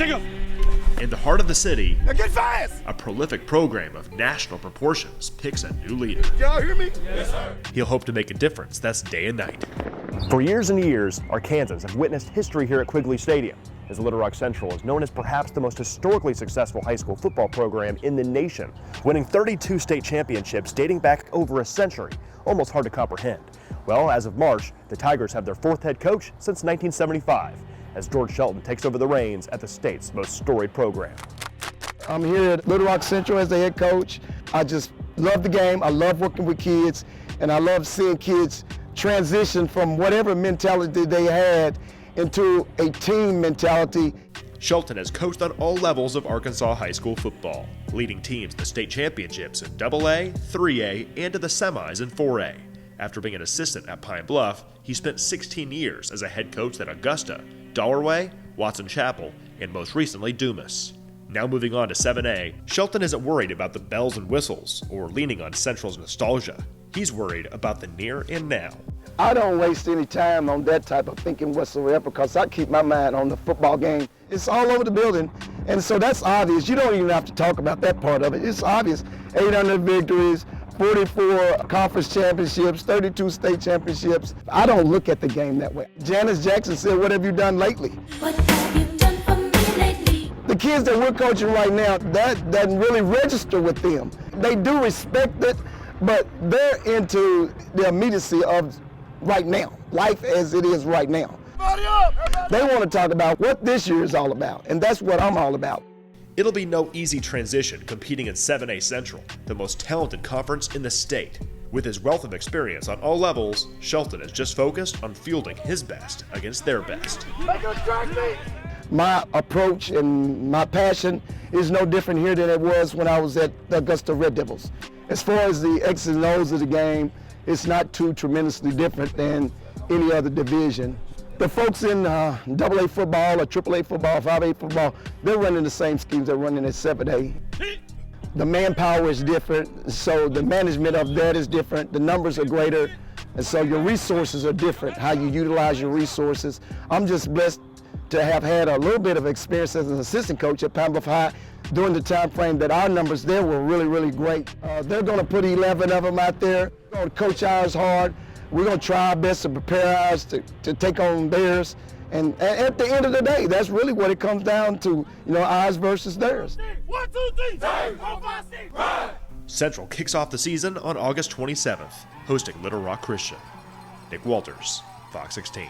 Take up. In the heart of the city, Now get fast! a prolific program of national proportions picks a new leader. Y'all hear me? Yes, sir. He'll hope to make a difference that's day and night. For years and years, Arkansans have witnessed history here at Quigley Stadium, as Little Rock Central is known as perhaps the most historically successful high school football program in the nation, winning 32 state championships dating back over a century. Almost hard to comprehend. Well, as of March, the Tigers have their fourth head coach since 1975, as George Shelton takes over the reins at the state's most storied program. I'm here at Little Rock Central as the head coach. I just love the game. I love working with kids, and I love seeing kids transition from whatever mentality they had into a team mentality. Shelton has coached on all levels of Arkansas high school football, leading teams to state championships in AA, 3A, and to the semis in 4A. After being an assistant at Pine Bluff, he spent 16 years as a head coach at Augusta, Dollarway, Watson Chapel, and most recently Dumas. Now moving on to 7A, Shelton isn't worried about the bells and whistles or leaning on Central's nostalgia. He's worried about the near and now. I don't waste any time on that type of thinking whatsoever because I keep my mind on the football game. It's all over the building, and so that's obvious. You don't even have to talk about that part of it. It's obvious. 800 victories, 44 conference championships, 32 state championships. I don't look at the game that way. Janice Jackson said, "What have you done lately?" What have you done for me lately? The kids that we're coaching right now, that doesn't really register with them. They do respect it, but they're into the immediacy of right now, life as it is right now. They want to talk about what this year is all about, and that's what I'm all about. It'll be no easy transition competing in 7A Central, the most talented conference in the state. With his wealth of experience on all levels, Shelton is just focused on fielding his best against their best. My approach and my passion is no different here than it was when I was at the Augusta Red Devils. As far as the X's and O's of the game, it's not too tremendously different than any other division. The folks in AA football or AAA football, 5A football, they're running the same schemes they're running at 7A. The manpower is different, so the management of that is different. The numbers are greater, and so your resources are different, how you utilize your resources. I'm just blessed to have had a little bit of experience as an assistant coach at Pine Bluff High during the time frame that our numbers there were really, really great. They're going to put 11 of them out there. We're going to coach ours hard. We're going to try our best to prepare ours to take on theirs. And at the end of the day, that's really what it comes down to, ours versus theirs. 1, 2, 3, 4, 5, 6, run! Central kicks off the season on August 27th, hosting Little Rock Christian. Nick Walters, Fox 16.